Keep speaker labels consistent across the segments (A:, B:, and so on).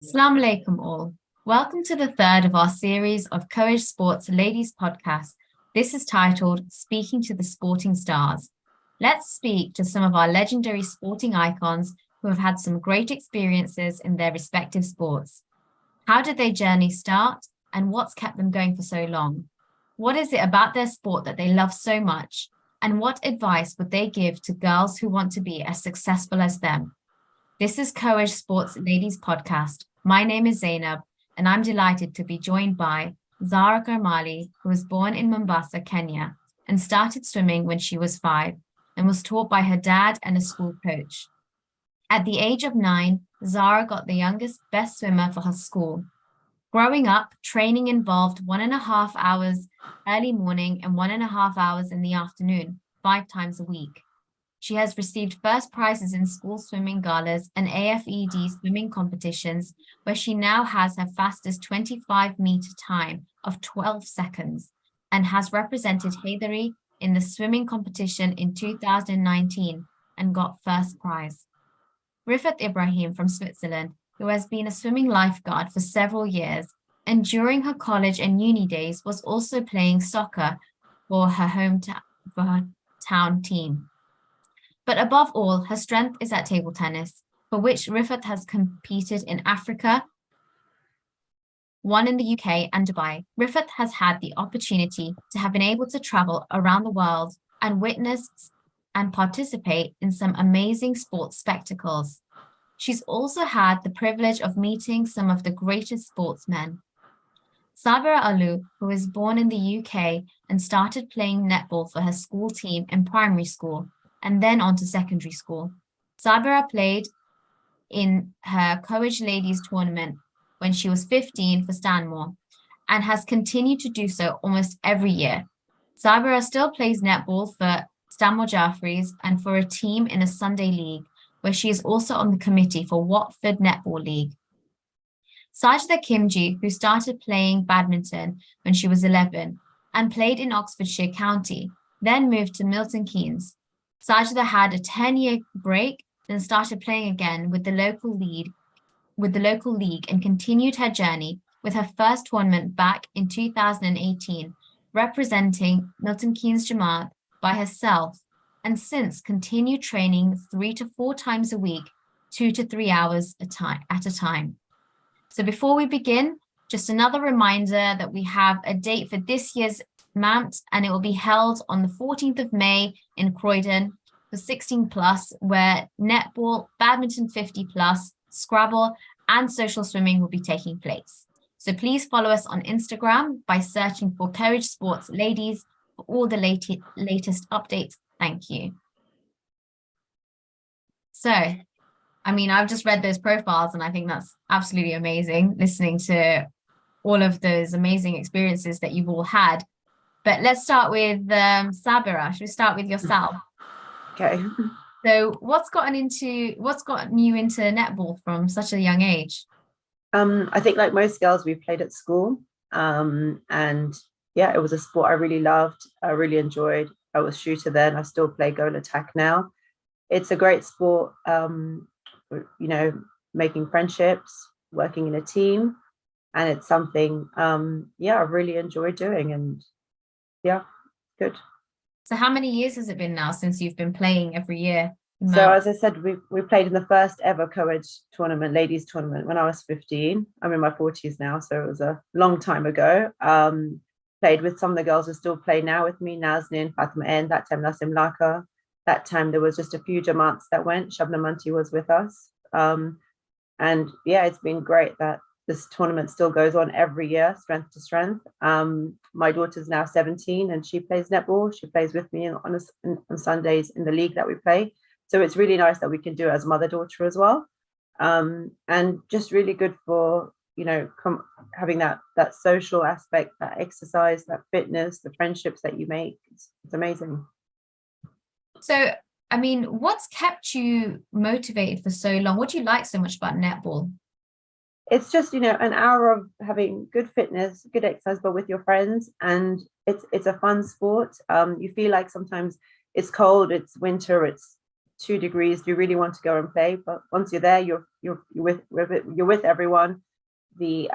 A: Assalamu alaikum all. Welcome to the third of our series of Coej Sports Ladies Podcast. This is titled Speaking to the Sporting Stars. Let's speak to some of our legendary sporting icons who have had some great experiences in their respective sports. How did their journey start and what's kept them going for so long? What is it about their sport that they love so much? And what advice would they give to girls who want to be as successful as them? This is Coej Sports Ladies Podcast. My name is Zainab, and I'm delighted to be joined by Zara Karmali, who was born in Mombasa, Kenya, and started swimming when she was 5 and was taught by her dad and a school coach. At the age of 9, Zara got the youngest best swimmer for her school. Growing up, training involved 1.5 hours early morning and 1.5 hours in the afternoon, 5 times a week. She has received first prizes in school swimming galas and AFED swimming competitions, where she now has her fastest 25-meter time of 12 seconds and has represented Haydari in the swimming competition in 2019 and got first prize. Rifat Ibrahim from Switzerland, who has been a swimming lifeguard for several years, and during her college and uni days was also playing soccer for her hometown team. But above all, her strength is at table tennis, for which Rifat has competed in Africa, one in the UK and Dubai. Rifat has had the opportunity to have been able to travel around the world and witness and participate in some amazing sports spectacles. She's also had the privilege of meeting some of the greatest sportsmen. Sabira Alu, who was born in the UK and started playing netball for her school team in primary school, and then on to secondary school. Sabira played in her Coej Ladies tournament when she was 15 for Stanmore and has continued to do so almost every year. Sabira still plays netball for Stanmore Jaffreys and for a team in a Sunday league, where she is also on the committee for Watford Netball League. Sajida Kimji, who started playing badminton when she was 11 and played in Oxfordshire County, then moved to Milton Keynes. Sajida had a 10-year break, then started playing again with the local league and continued her journey with her first tournament back in 2018, representing Milton Keynes Jamaat by herself, and since continued training 3 to 4 times a week, 2 to 3 hours at a time. So before we begin, just another reminder that we have a date for this year's Mount, and it will be held on the 14th of May in Croydon for 16 plus, where netball, badminton 50 plus, Scrabble, and social swimming will be taking place. So please follow us on Instagram by searching for Coej Sports Ladies for all the latest updates. Thank you. So, I've just read those profiles and I think that's absolutely amazing, listening to all of those amazing experiences that you've all had. But let's start with Sabira. Should we start with yourself?
B: Okay.
A: So what's gotten you into netball from such a young age?
B: I think like most girls, we played at school. And yeah, it was a sport I really loved. I really enjoyed. I was shooter then. I still play goal attack now. It's a great sport, making friendships, working in a team. And it's something, I really enjoy doing. And yeah, good.
A: So how many years has it been now since you've been playing every year?
B: So as I said, we played in the first ever Coej tournament, ladies tournament, when I was 15. I'm in my 40s now, so it was a long time ago. Played with some of the girls who still play now with me, Nazneen, Fatima N, that time Nasim Laka. That time there was just a few Jamaats that went. Shabna Manti was with us. And yeah, it's been great that this tournament still goes on every year, strength to strength. My daughter's now 17 and she plays netball. She plays with me on Sundays in the league that we play. So it's really nice that we can do it as mother-daughter as well. And just really good for, having that social aspect, that exercise, that fitness, the friendships that you make. It's amazing.
A: So, what's kept you motivated for so long? What do you like so much about netball?
B: It's just, an hour of having good fitness, good exercise, but with your friends. And it's a fun sport. You feel like sometimes it's cold, it's winter, it's 2 degrees. Do you really want to go and play? But once you're there, you're with everyone. The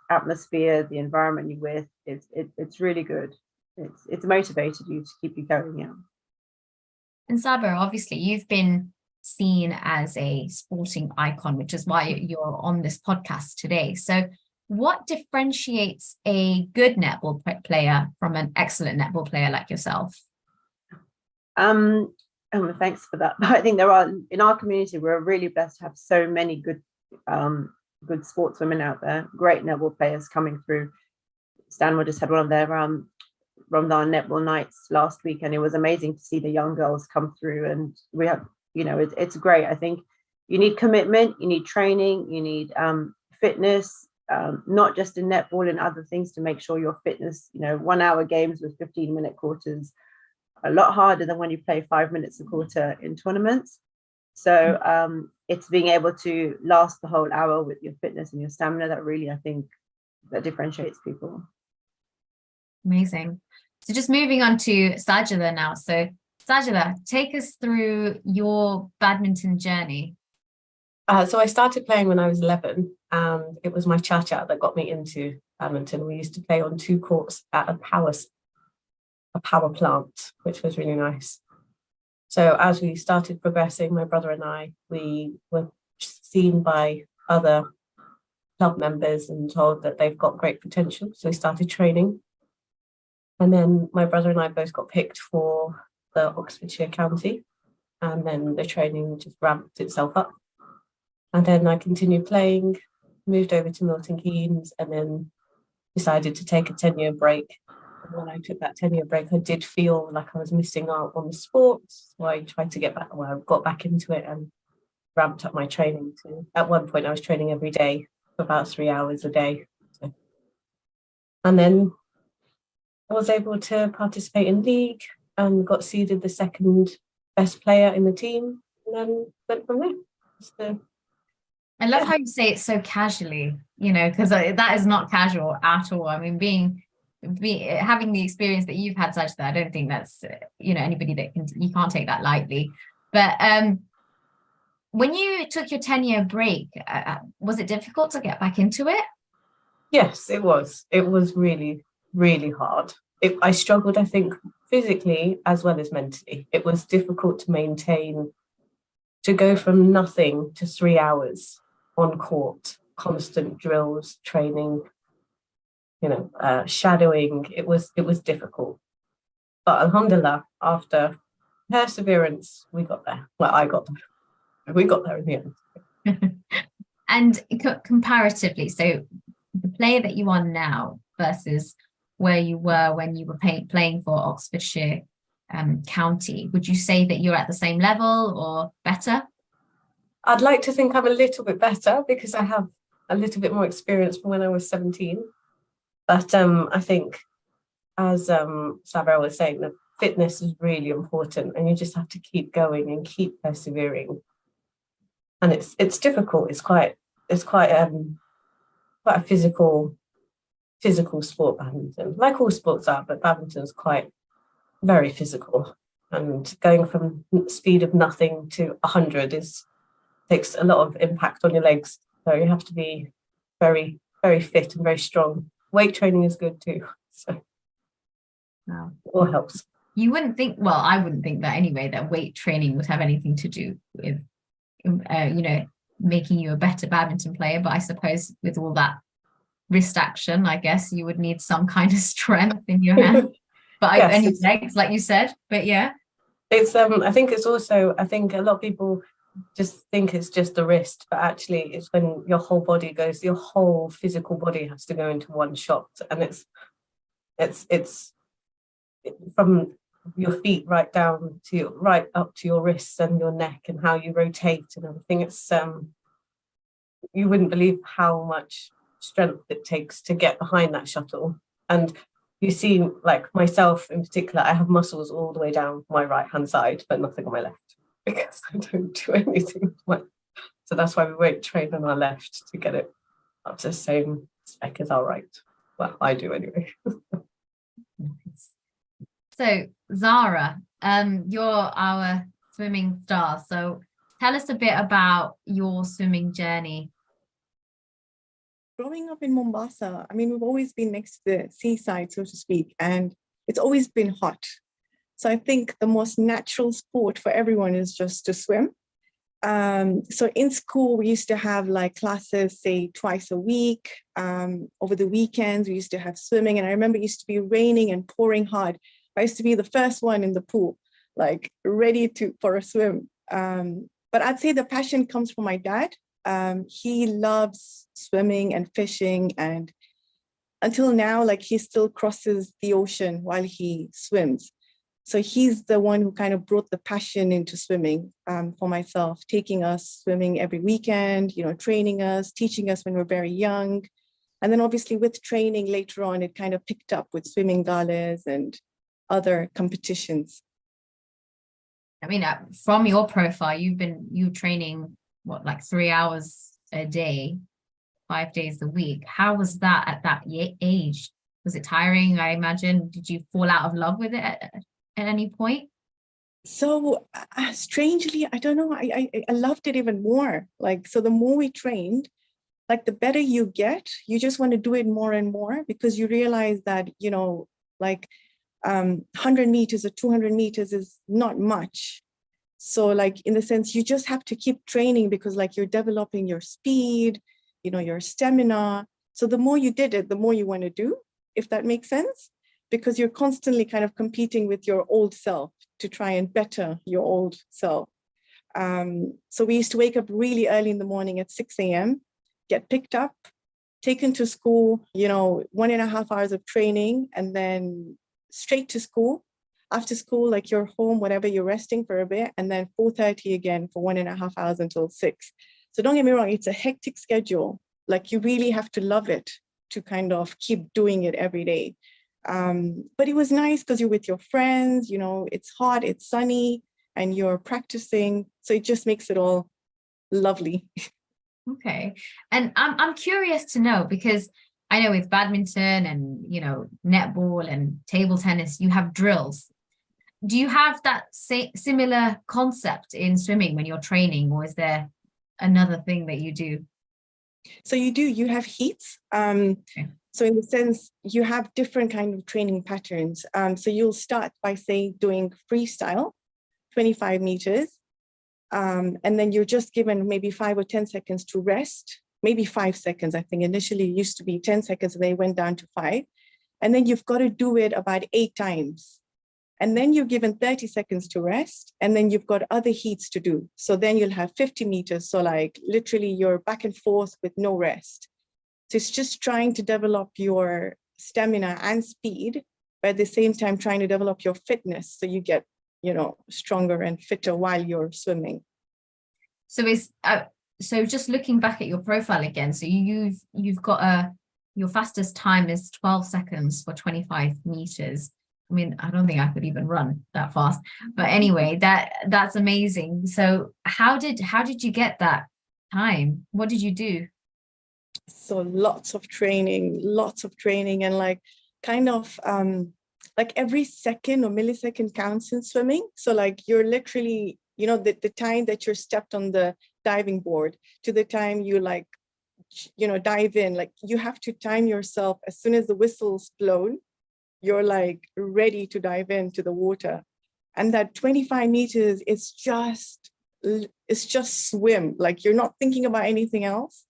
B: atmosphere, the environment you're with, it's really good. It's motivated you to keep you going. Yeah.
A: And Sabra, obviously, you've been seen as a sporting icon, which is why you're on this podcast today. So what differentiates a good netball player from an excellent netball player like yourself?
B: Thanks for that. I think there are, in our community, we're really blessed to have so many good sportswomen out there, great netball players coming through. Stanwell just had one of their Ramadan netball nights last week, and it was amazing to see the young girls come through. And we have, it's great. I think you need commitment, you need training, you need fitness, not just in netball and other things, to make sure your fitness, 1 hour games with 15-minute quarters, a lot harder than when you play 5 minutes a quarter in tournaments. So it's being able to last the whole hour with your fitness and your stamina that really, I think, that differentiates people.
A: Amazing. So just moving on to Sajala now. So Sajala, take us through your badminton journey.
C: So I started playing when I was 11, and it was my cha-cha that got me into badminton. We used to play on 2 courts at a power plant, which was really nice. So as we started progressing, my brother and I, we were seen by other club members and told that they've got great potential. So we started training. And then my brother and I both got picked for the Oxfordshire County. And then the training just ramped itself up. And then I continued playing, moved over to Milton Keynes, and then decided to take a 10-year break. And when I took that 10-year break, I did feel like I was missing out on the sports. So I tried to get back, I got back into it and ramped up my training. At one point, I was training every day for about 3 hours a day. And then I was able to participate in league and got seeded the 2nd best player in the team, and then went from there. So,
A: I love how you say it so casually, because that is not casual at all. I mean, having the experience that you've had, such that I don't think that's, anybody that you can't take that lightly. But when you took your 10-year break, was it difficult to get back into it?
C: Yes, it was. It was really, really hard. I struggled, I think, physically as well as mentally. It was difficult to maintain, to go from nothing to 3 hours on court, constant drills, training, shadowing. It was difficult. But alhamdulillah, after perseverance, we got there. Well, I got there. We got there in the end.
A: And comparatively, so the player that you are now versus where you were when you were playing for Oxfordshire County, would you say that you're at the same level or better?
C: I'd like to think I'm a little bit better because I have a little bit more experience from when I was 17. But I think, as Sabra was saying, that fitness is really important, and you just have to keep going and keep persevering. And it's difficult. It's quite a physical sport, badminton, like all sports are, but badminton is very physical. And going from speed of nothing to 100 takes a lot of impact on your legs. So you have to be very, very fit and very strong. Weight training is good too. So
A: wow.
C: It all helps.
A: You wouldn't think, well, I wouldn't think that anyway, that weight training would have anything to do with, making you a better badminton player. But I suppose with all that wrist action, I guess you would need some kind of strength in your hand. But yes, and your legs, like you said. But yeah.
C: It's I think it's also, I think a lot of people just think it's just the wrist, but actually it's when your whole body goes, your whole physical body has to go into one shot. And it's from your feet right up to your wrists and your neck and how you rotate and everything. It's you wouldn't believe how much strength it takes to get behind that shuttle. And you see, like myself in particular, I have muscles all the way down my right hand side, but nothing on my left because I don't do anything. So that's why we won't train on our left to get it up to the same spec as our right. Well, I do anyway.
A: So Zara, you're our swimming stars. So tell us a bit about your swimming journey.
D: Growing up in Mombasa, I mean, we've always been next to the seaside, so to speak, and it's always been hot. So I think the most natural sport for everyone is just to swim. So in school, we used to have like classes, say twice a week. Over the weekends, we used to have swimming. And I remember it used to be raining and pouring hard. I used to be the first one in the pool, like ready for a swim. But I'd say the passion comes from my dad. He loves swimming and fishing, and until now, like he still crosses the ocean while he swims. So he's the one who kind of brought the passion into swimming for myself, taking us swimming every weekend, training us, teaching us when we're very young. And then obviously with training later on, it kind of picked up with swimming galas and other competitions.
A: I mean, from your profile, you training, what, like 3 hours a day, 5 days a week. How was that at that age? Was it tiring? I imagine. Did you fall out of love with it at any point?
D: So strangely, I don't know, I loved it even more. Like, so the more we trained, like the better you get, you just want to do it more and more, because you realize that, like 100 meters or 200 meters is not much. So like, in the sense, you just have to keep training, because like you're developing your speed, your stamina. So the more you did it, the more you want to do, if that makes sense, because you're constantly kind of competing with your old self to try and better your old self. So we used to wake up really early in the morning at 6 a.m., get picked up, taken to school, 1.5 hours of training, and then straight to school. After school, like you're home, whatever, you're resting for a bit, and then 4:30 again for 1.5 hours until 6. So don't get me wrong, it's a hectic schedule. Like you really have to love it to kind of keep doing it every day. But it was nice because you're with your friends, it's hot, it's sunny, and you're practicing. So it just makes it all lovely.
A: Okay. And I'm curious to know, because I know with badminton and, netball and table tennis, you have drills. Do you have that similar concept in swimming when you're training, or is there another thing that you do?
D: So you have heats. Okay. So in the sense, you have different kind of training patterns. So you'll start by, say, doing freestyle, 25 meters. And then you're just given maybe 5 or 10 seconds to rest, maybe 5 seconds. I think initially it used to be 10 seconds, and they went down to 5. And then you've got to do it about 8 times. And then you're given 30 seconds to rest, and then you've got other heats to do. So then you'll have 50 meters. So like literally you're back and forth with no rest. So it's just trying to develop your stamina and speed, but at the same time trying to develop your fitness, so you get, stronger and fitter while you're swimming.
A: So so just looking back at your profile again, so you've got your fastest time is 12 seconds for 25 meters. I mean, I don't think I could even run that fast, but anyway, that's amazing. So how did you get that time? What did you do?
D: So lots of training, and like kind of like every second or millisecond counts in swimming. So like you're literally, the time that you're stepped on the diving board to the time you like, dive in, like you have to time yourself. As soon as the whistle's blown, you're like ready to dive into the water. And that 25 meters is just swim. Like you're not thinking about anything else.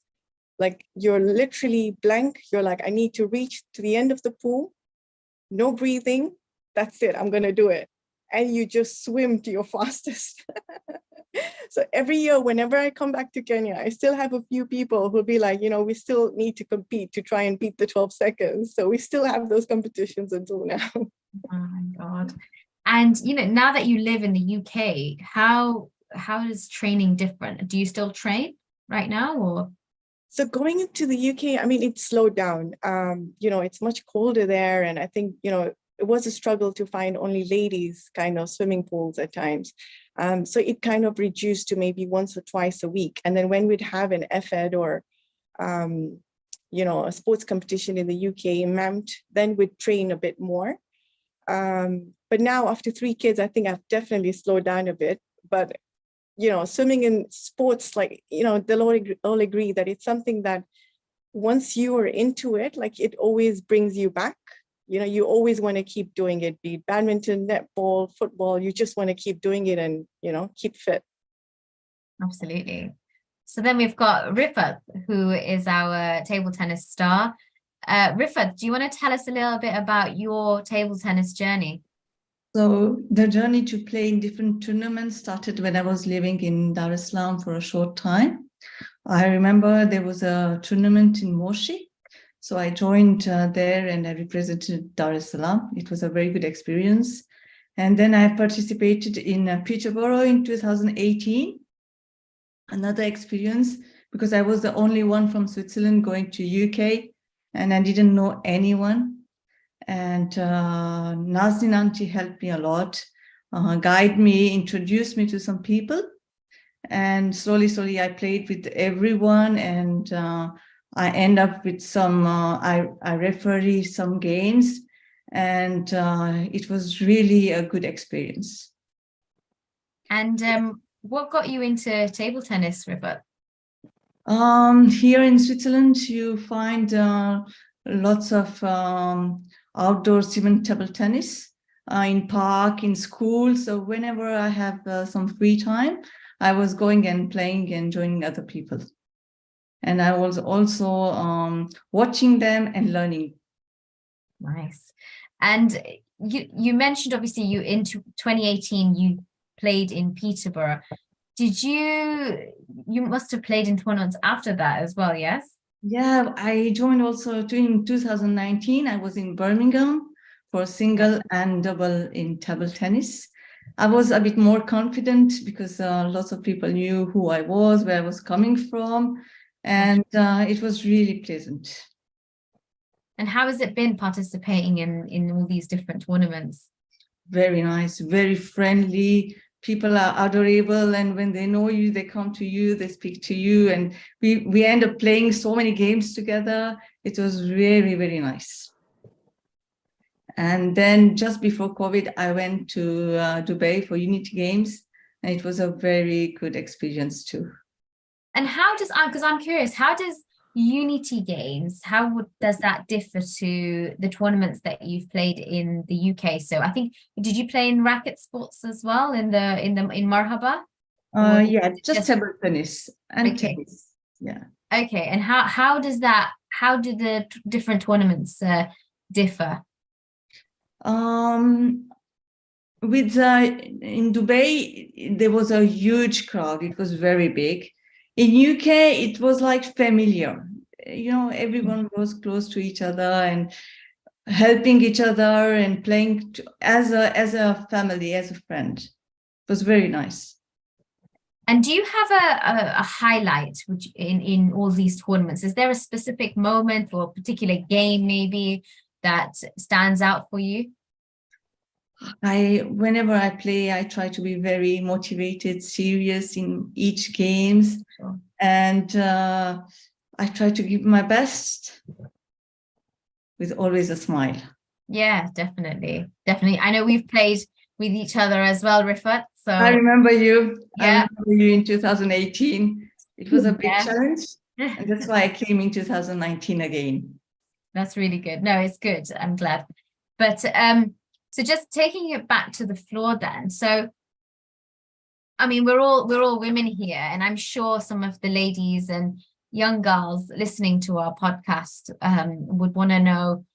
D: Like you're literally blank. You're like, I need to reach to the end of the pool. No breathing. That's it. I'm going to do it. And you just swim to your fastest. So every year, whenever I come back to Kenya, I still have a few people who'll be like, we still need to compete to try and beat the 12 seconds. So we still have those competitions until now.
A: Oh my God. And, now that you live in the UK, how is training different? Do you still train right now, or?
D: So going into the UK, I mean, it's slowed down. It's much colder there. And I think, it was a struggle to find only ladies kind of swimming pools at times. So it kind of reduced to maybe once or twice a week. And then when we'd have an FED or, a sports competition in the UK, MAMT, then we'd train a bit more. But now after 3 kids, I think I've definitely slowed down a bit. but swimming in sports, like, they'll all agree that it's something that once you are into it, like, it always brings you back. You always want to keep doing it, be it badminton, netball, football. You just want to keep doing it and, keep fit.
A: Absolutely. So then we've got Rifat, who is our table tennis star. Rifat, do you want to tell us a little bit about your table tennis journey?
E: So the journey to play in different tournaments started when I was living in Dar es Salaam for a short time. I remember there was a tournament in Moshi. So I joined there and I represented Dar es Salaam. It was a very good experience. And then I participated in Peterborough in 2018. Another experience, because I was the only one from Switzerland going to UK and I didn't know anyone. And Nazneen auntie helped me a lot, guide me, introduced me to some people. And slowly I played with everyone, and I end up with some, I referee some games, and it was really a good experience.
A: And what got you into table tennis, Rifat?
E: Here in Switzerland, you find lots of outdoor cement table tennis in park, in school. So whenever I have some free time, I was going and playing and joining other people. And I was also watching them and learning.
A: Nice. And you mentioned, obviously, you in 2018, you played in Peterborough. You must have played in tournaments after that as well, yes?
E: Yeah, I joined also in 2019. I was in Birmingham for single and double in table tennis. I was a bit more confident because lots of people knew who I was, where I was coming from, and it was really pleasant.
A: And how has it been participating in all these different tournaments?
E: Very nice, very friendly. People are adorable, and when they know you, they come to you, they speak to you, and we end up playing so many games together. It was very, very nice. And then just before COVID, I went to Dubai for Unity Games, and it was a very good experience too.
A: And how does, because I'm curious, how does Unity Games, does that differ to the tournaments that you've played in the UK? So I think, did you play in racket sports as well in Marhaba?
E: Yeah, just table tennis and tennis. Yeah.
A: Okay, and how do the different tournaments differ?
E: In Dubai, there was a huge crowd. It was very big. In UK, it was like familiar. Everyone was close to each other and helping each other and playing as a family, as a friend. It was very nice.
A: And do you have a highlight in all these tournaments? Is there a specific moment or a particular game maybe that stands out for you?
E: Whenever I play, I try to be very motivated, serious in each games. Sure. And I try to give my best with always a smile.
A: Yeah, definitely. I know we've played with each other as well, Rifat. So
E: I remember you.
A: Yeah.
E: I remember you in 2018. It was a big challenge. And that's why I came in 2019 again. That's
A: really good. No, it's good. I'm glad. But so just taking it back to the floor then. So, I mean, we're all women here, and I'm sure some of the ladies and young girls listening to our podcast would want to know,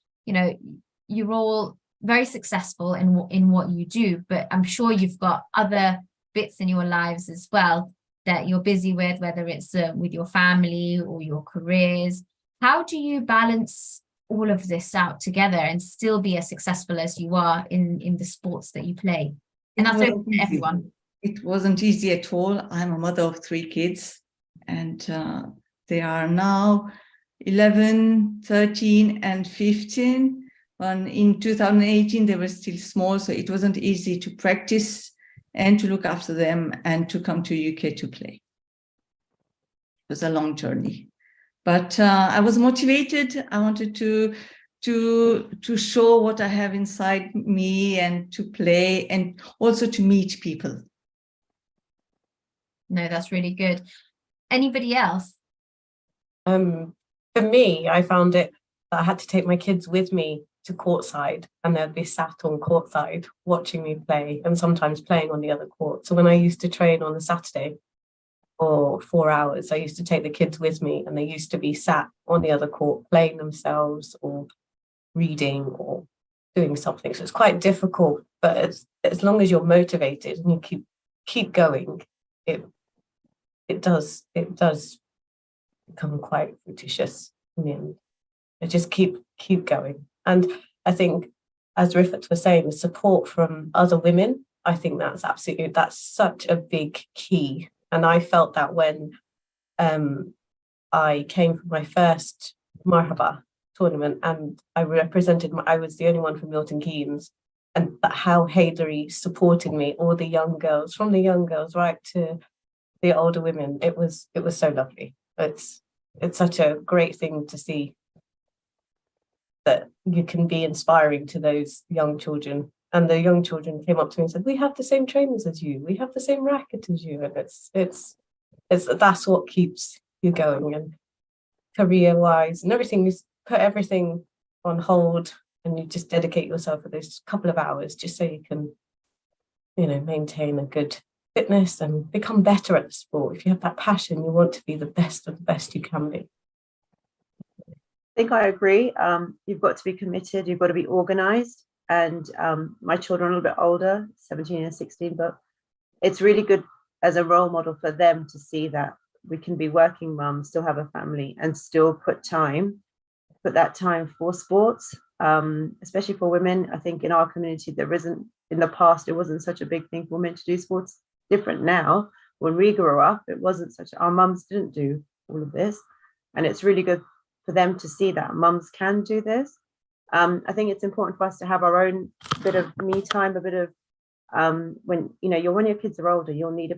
A: you're all very successful in what you do, but I'm sure you've got other bits in your lives as well that you're busy with, whether it's with your family or your careers. How do you balance all of this out together and still be as successful as you are in the sports that you play? And that's open to everyone.
E: It wasn't easy at all. I'm a mother of 3 kids, and they are now 11, 13, and 15. When in 2018, they were still small, so it wasn't easy to practice and to look after them and to come to UK to play. It was a long journey. But I was motivated. I wanted to show what I have inside me and to play and also to meet people.
A: No, that's really good. Anybody else?
C: For me, I found it that I had to take my kids with me to courtside, and they'd be sat on courtside watching me play, and sometimes playing on the other court. So when I used to train on a Saturday for 4 hours, I used to take the kids with me, and they used to be sat on the other court playing themselves or reading or doing something. So it's quite difficult, but as long as you're motivated and you keep going, it does become quite fructious in the end. I just keep going. And I think, as Rifat was saying, the support from other women, I think that's such a big key. And I felt that when I came from my first Marhaba tournament, and I was the only one from Milton Keynes, and how Haydari supported me, all the young girls, from the young girls right to the older women. It was so lovely. It's such a great thing to see, that you can be inspiring to those young children. And the young children came up to me and said, "We have the same trainers as you. We have the same racket as you." And that's what keeps you going. And career-wise and everything, you put everything on hold and you just dedicate yourself for those couple of hours just so you can, maintain a good fitness and become better at the sport. If you have that passion, you want to be the best of the best you can be.
B: I think I agree. You've got to be committed, you've got to be organized. And my children are a little bit older, 17 and 16, but it's really good as a role model for them to see that we can be working mums, still have a family, and still put that time for sports, especially for women. I think in our community, in the past, it wasn't such a big thing for women to do sports. Different now. When we grew up, it wasn't our mums didn't do all of this. And it's really good for them to see that mums can do this. I think it's important for us to have our own bit of me time, a bit of when your kids are older, you'll need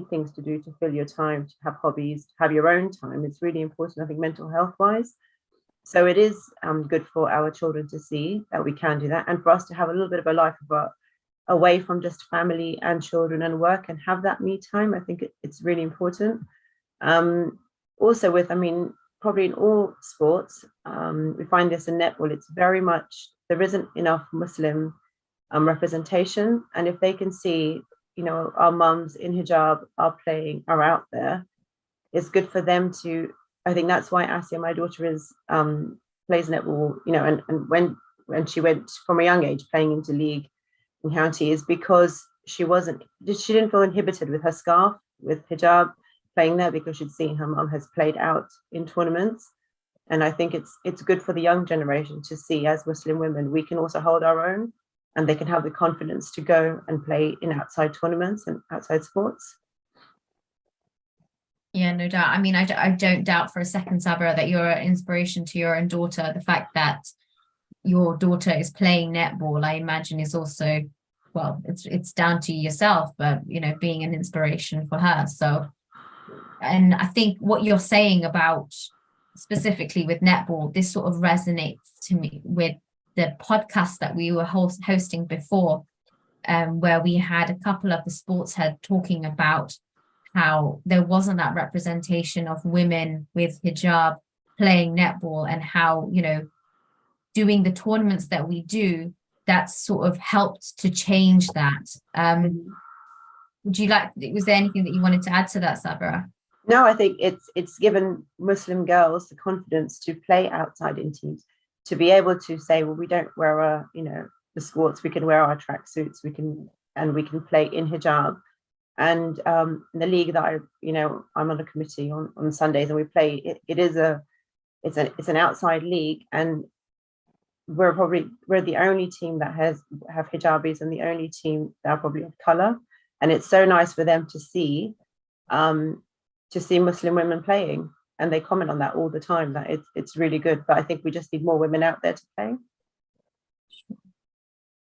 B: things to do to fill your time, to have hobbies, to have your own time. It's really important, I think, mental health wise. So it is good for our children to see that we can do that, and for us to have a little bit of a life away from just family and children and work, and have that me time. I think it's really important. Also probably in all sports, we find this in netball, it's very much, there isn't enough Muslim representation. And if they can see, our mums in hijab are out there, it's good for them to, I think that's why Asia, my daughter, plays netball, and when she went from a young age playing into league and county, is because she didn't feel inhibited with her scarf, with hijab, playing there, because she'd seen her mum has played out in tournaments. And I think it's good for the young generation to see, as Muslim women, we can also hold our own, and they can have the confidence to go and play in outside tournaments and outside sports.
A: Yeah, no doubt. I don't doubt for a second, Sabra, that you're an inspiration to your own daughter. The fact that your daughter is playing netball, I imagine, is also, well, it's down to yourself, but being an inspiration for her. So, and I think what you're saying about specifically with netball, this sort of resonates to me with the podcast that we were hosting before, where we had a couple of the sports heads talking about how there wasn't that representation of women with hijab playing netball, and how, doing the tournaments that we do, that's sort of helped to change that. Was there anything that you wanted to add to that, Sabra?
B: No, I think it's given Muslim girls the confidence to play outside in teams, to be able to say, well, we don't wear our, the sports, we can wear our tracksuits, we can play in hijab. And in the league that I'm on a committee on Sundays, and we play, it's an outside league, and we're the only team that have hijabis, and the only team that are probably of color. And it's so nice for them to see Muslim women playing, and they comment on that all the time, that it's really good. But I think we just need more women out there to play.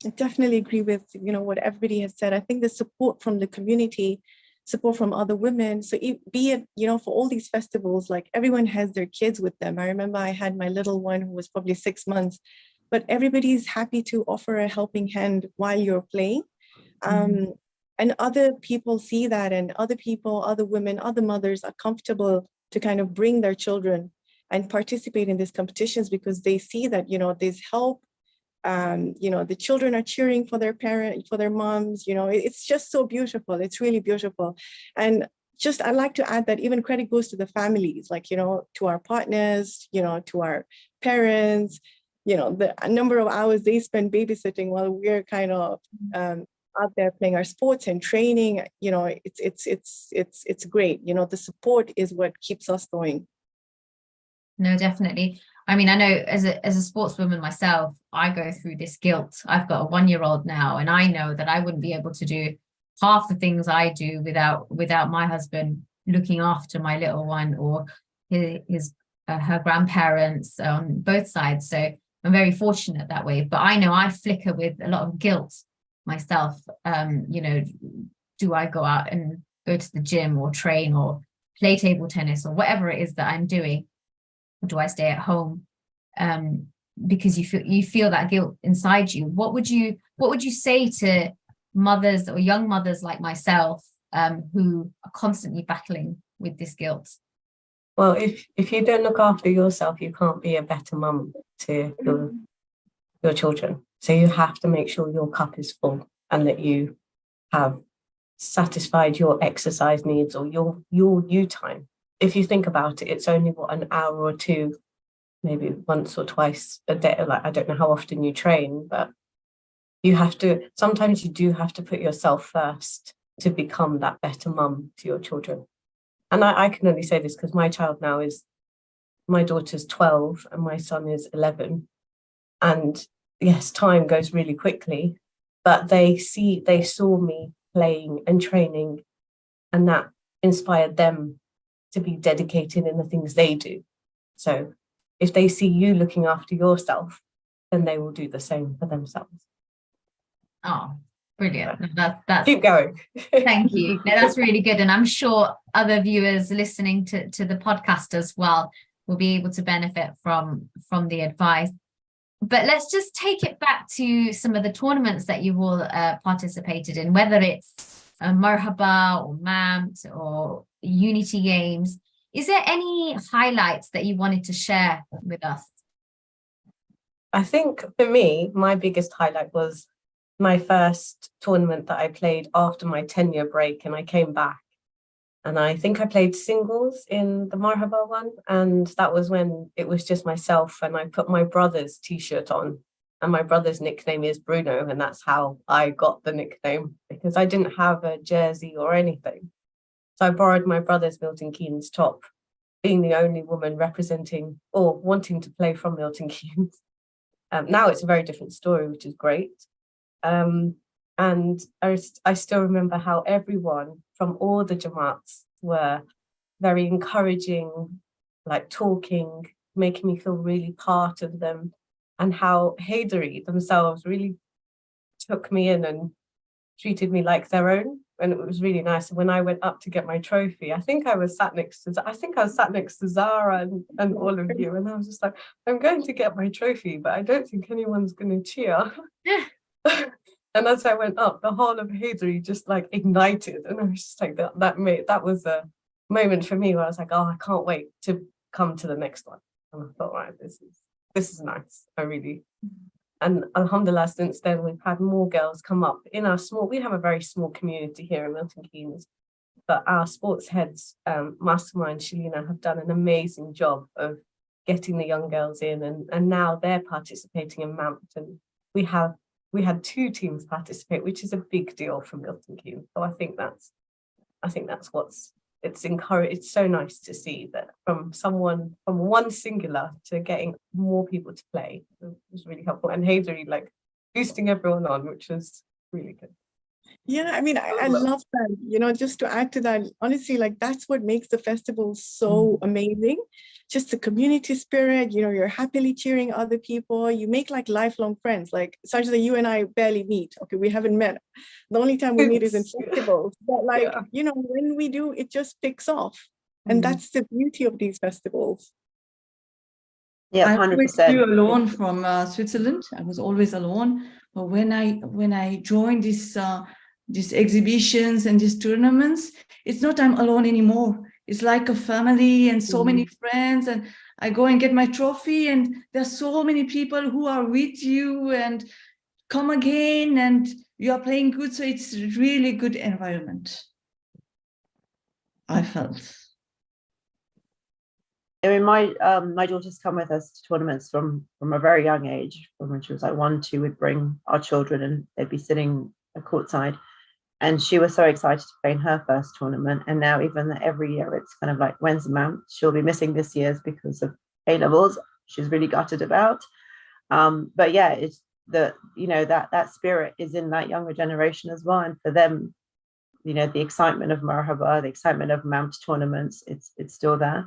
D: I definitely agree with what everybody has said. I think the support from the community, support from other women. So be it for all these festivals, like everyone has their kids with them. I remember I had my little one who was probably 6 months, but everybody's happy to offer a helping hand while you're playing. And other people see that, and other people, other women, other mothers are comfortable to kind of bring their children and participate in these competitions because they see that, there's help. The children are cheering for their parents, for their moms. It's just so beautiful. It's really beautiful. And just, I'd like to add that even credit goes to the families, like, to our partners, to our parents, the number of hours they spend babysitting while we're kind of out there playing our sports and training. It's great. The support is what keeps us going.
A: No, definitely. I mean, I know as a sportswoman myself, I go through this guilt. I've got a 1-year-old now, and I know that I wouldn't be able to do half the things I do without my husband looking after my little one, or her grandparents on both sides. So I'm very fortunate that way. But I know I flicker with a lot of guilt myself. Do I go out and go to the gym or train or play table tennis or whatever it is that I'm doing? Or do I stay at home? Because you feel that guilt inside you. What would you say to mothers or young mothers like myself who are constantly battling with this guilt?
C: Well, if you don't look after yourself, you can't be a better mum to your children. So you have to make sure your cup is full and that you have satisfied your exercise needs or your you time. If you think about it, it's only an hour or two, maybe once or twice a day. Like, I don't know how often you train, but sometimes you do have to put yourself first to become that better mum to your children. And I can only say this because my child now my daughter's 12 and my son is 11. And yes, time goes really quickly, but they saw me playing and training, and that inspired them to be dedicated in the things they do. So if they see you looking after yourself, then they will do the same for themselves.
A: Oh, brilliant. That's
C: keep going.
A: Thank you. No, that's really good. And I'm sure other viewers listening to the podcast as well will be able to benefit from the advice. But let's just take it back to some of the tournaments that you've all participated in, whether it's Marhaba or MAMT or Unity Games. Is there any highlights that you wanted to share with us?
C: I think for me, my biggest highlight was my first tournament that I played after my 10-year break, and I came back. And I think I played singles in the Marhaba one. And that was when it was just myself, and I put my brother's T-shirt on. And my brother's nickname is Bruno. And that's how I got the nickname, because I didn't have a jersey or anything. So I borrowed my brother's Milton Keynes top, being the only woman representing or wanting to play from Milton Keynes. Now it's a very different story, which is great. And I still remember how everyone from all the Jamaats were very encouraging, like talking, making me feel really part of them, and how Haydari themselves really took me in and treated me like their own. And it was really nice. And when I went up to get my trophy, I think I was sat next to Zara and all of you. And I was just like, I'm going to get my trophy, but I don't think anyone's going to cheer. And as I went up, the whole of Haydari just like ignited. And I was just like, that was a moment for me where I was like, oh, I can't wait to come to the next one. And I thought, right, this is nice. And alhamdulillah, since then, we've had more girls come up in we have a very small community here in Milton Keynes, but our sports heads, Massima and Shalina, have done an amazing job of getting the young girls in, and now they're participating in MAMT, and we had 2 teams participate, which is a big deal for Milton Keynes. So I think that's it's so nice to see that from one singular to getting more people to play. It was really helpful, and Haydari like boosting everyone on, which was really good.
D: Yeah, I mean, I love that, just to add to that, honestly, like that's what makes the festival so amazing. Just the community spirit, you're happily cheering other people. You make like lifelong friends. Like Sajda, you and I barely meet. Okay, we haven't met. The only time we meet is in festivals. But like, when we do, it just picks off. And that's the beauty of these festivals.
B: Yeah, 100%.
E: I always flew alone from Switzerland. I was always alone. But when I joined this these exhibitions and these tournaments, it's not I'm alone anymore. It's like a family and so many friends, and I go and get my trophy and there's so many people who are with you and come again and you are playing good. So it's really good environment, I felt.
B: I mean, my daughter's come with us to tournaments from a very young age. From when she was like 1, 2, we'd bring our children and they'd be sitting courtside. And she was so excited to play in her first tournament. And now even every year it's kind of like, when's the mount? She'll be missing this year's because of A-levels. She's really gutted about. But yeah, it's that spirit is in that younger generation as well. And for them, the excitement of Marhaba, the excitement of mount tournaments, it's still there.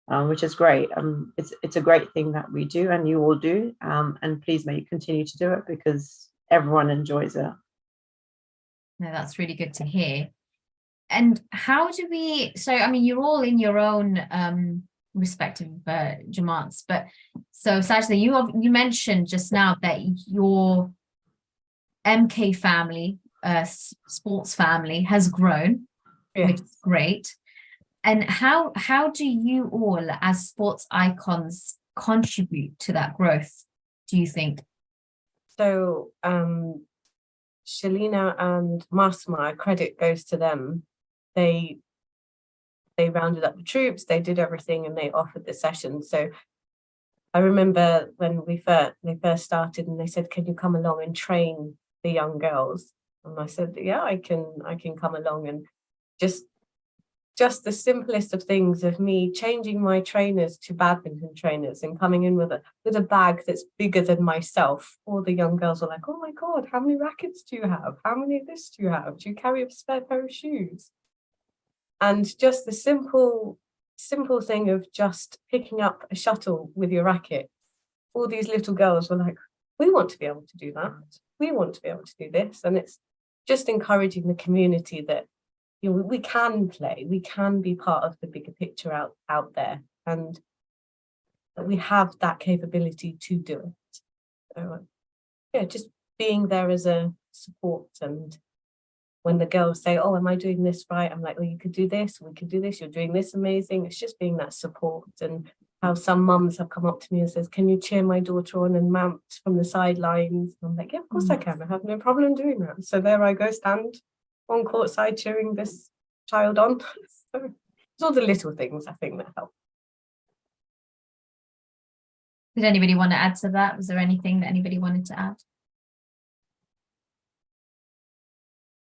B: Which is great. It's a great thing that we do and you all do. And please may you continue to do it because everyone enjoys it.
A: No, that's really good to hear. And how do we, so I mean, you're all in your own respective Jamaats, but so Sajda, you mentioned just now that your MK family, sports family has grown, which is great. And how do you all as sports icons contribute to that growth, do you think?
C: So Shalina and Masma, credit goes to them. They rounded up the troops, they did everything and they offered the session. So I remember when they first started and they said, can you come along and train the young girls? And I said, yeah, I can come along. And just the simplest of things of me changing my trainers to badminton trainers and coming in with a bag that's bigger than myself. All the young girls were like, oh my God, how many rackets do you have? How many of this do you have? Do you carry a spare pair of shoes? And just the simple thing of just picking up a shuttle with your racket. All these little girls were like, we want to be able to do that. We want to be able to do this. And it's just encouraging the community that we can play, we can be part of the bigger picture out there, and that we have that capability to do it. So, just being there as a support. And when the girls say, oh, am I doing this right? I'm like, well, you could do this, we could do this, you're doing this amazing. It's just being that support. And how some mums have come up to me and says, can you cheer my daughter on and mount from the sidelines? And I'm like, yeah, of course I can. I have no problem doing that. So there I go, stand on courtside cheering this child on. So it's all the little things I think that help.
A: Did anybody want to add to that? Was there anything that anybody wanted to add?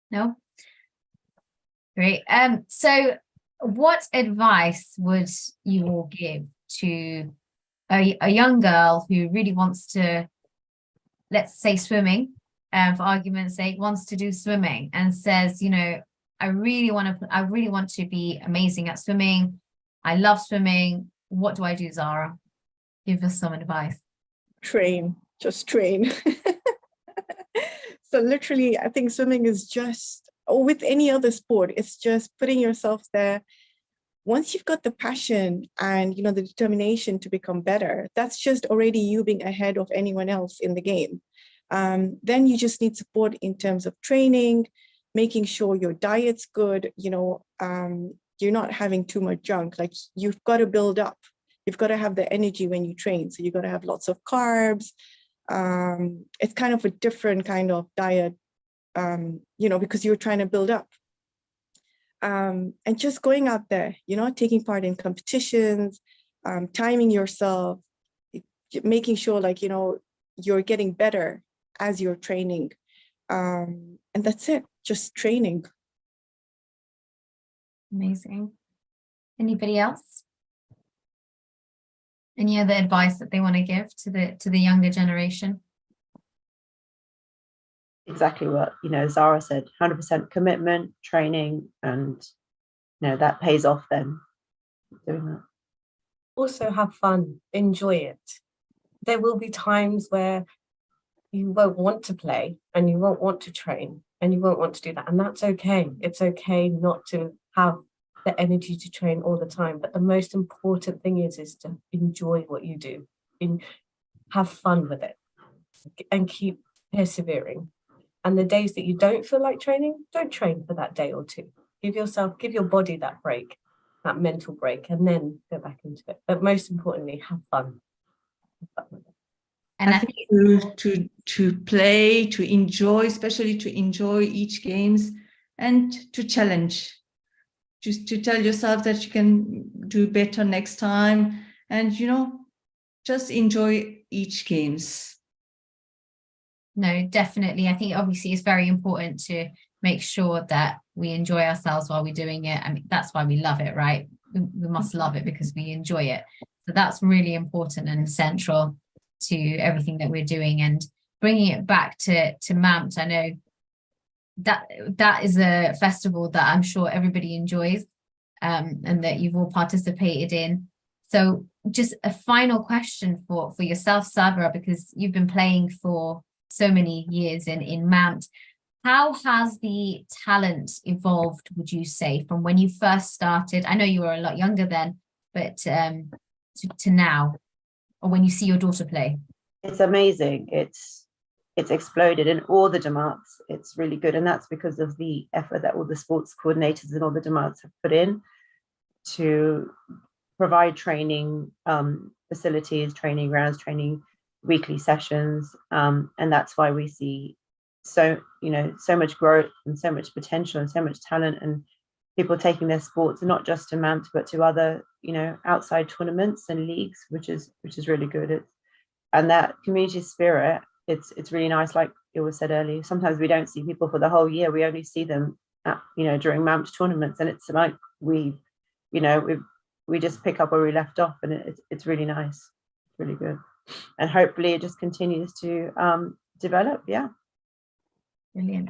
A: No? Great. So what advice would you all give to a young girl who really wants to, let's say swimming, for argument's sake, wants to do swimming and says, I really want to be amazing at swimming. I love swimming. What do I do, Zara? Give us some advice.
D: Just train. So literally, I think swimming is just, or with any other sport, it's just putting yourself there. Once you've got the passion and, the determination to become better, that's just already you being ahead of anyone else in the game. Then you just need support in terms of training, making sure your diet's good, you're not having too much junk. Like you've got to build up. You've got to have the energy when you train. So you've got to have lots of carbs. It's kind of a different kind of diet, because you're trying to build up. And just going out there, taking part in competitions, timing yourself, making sure you're getting better as you're training. And that's it, just training.
A: Amazing. Anybody else? Any other advice that they want to give to the younger generation?
B: Exactly what Zara said, 100% commitment, training, and that pays off then doing that.
C: Also have fun, enjoy it. There will be times where you won't want to play and you won't want to train and you won't want to do that, and that's okay. It's okay not to have the energy to train all the time, but the most important thing is to enjoy what you do, have fun with it, and keep persevering. And the days that you don't feel like training, don't train for that day or two. Give your body that break, that mental break, and then go back into it. But most importantly, have fun.
A: And
E: I think to play, to enjoy, especially to enjoy each games, and to challenge, just to tell yourself that you can do better next time, and just enjoy each games.
A: No, definitely. I think obviously it's very important to make sure that we enjoy ourselves while we're doing it. I mean, that's why we love it, right? We must love it because we enjoy it. So that's really important and central to everything that we're doing. And bringing it back to MAMT, I know that is a festival that I'm sure everybody enjoys, and that you've all participated in. So just a final question for yourself, Sabra, because you've been playing for so many years in MAMT. How has the talent evolved, would you say, from when you first started? I know you were a lot younger then, but to now, or when you see your daughter play?
B: It's amazing. It's exploded in all the Jamaats. It's really good. And that's because of the effort that all the sports coordinators and all the Jamaats have put in to provide training facilities, training grounds, training weekly sessions. And that's why we see so much growth and so much potential and so much talent, and people taking their sports not just to MAMT but to other outside tournaments and leagues, which is really good. And that community spirit, it's really nice. Like it was said earlier, sometimes we don't see people for the whole year. We only see them at, during MAMT tournaments, and it's like we just pick up where we left off, and it's really nice. It's really good, and hopefully it just continues to develop. Yeah.
A: Brilliant.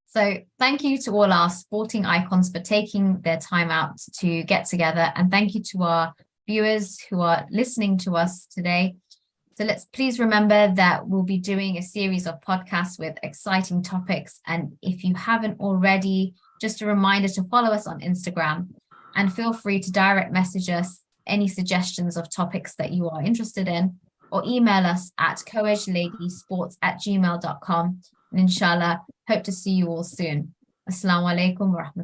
A: So thank you to all our sporting icons for taking their time out to get together, and thank you to our viewers who are listening to us today. So let's please remember that we'll be doing a series of podcasts with exciting topics, and if you haven't already, just a reminder to follow us on Instagram, and feel free to direct message us any suggestions of topics that you are interested in, or email us at coejladiesports@gmail.com. And inshallah, hope to see you all soon. Assalamu alaikum wa rahmatullahi.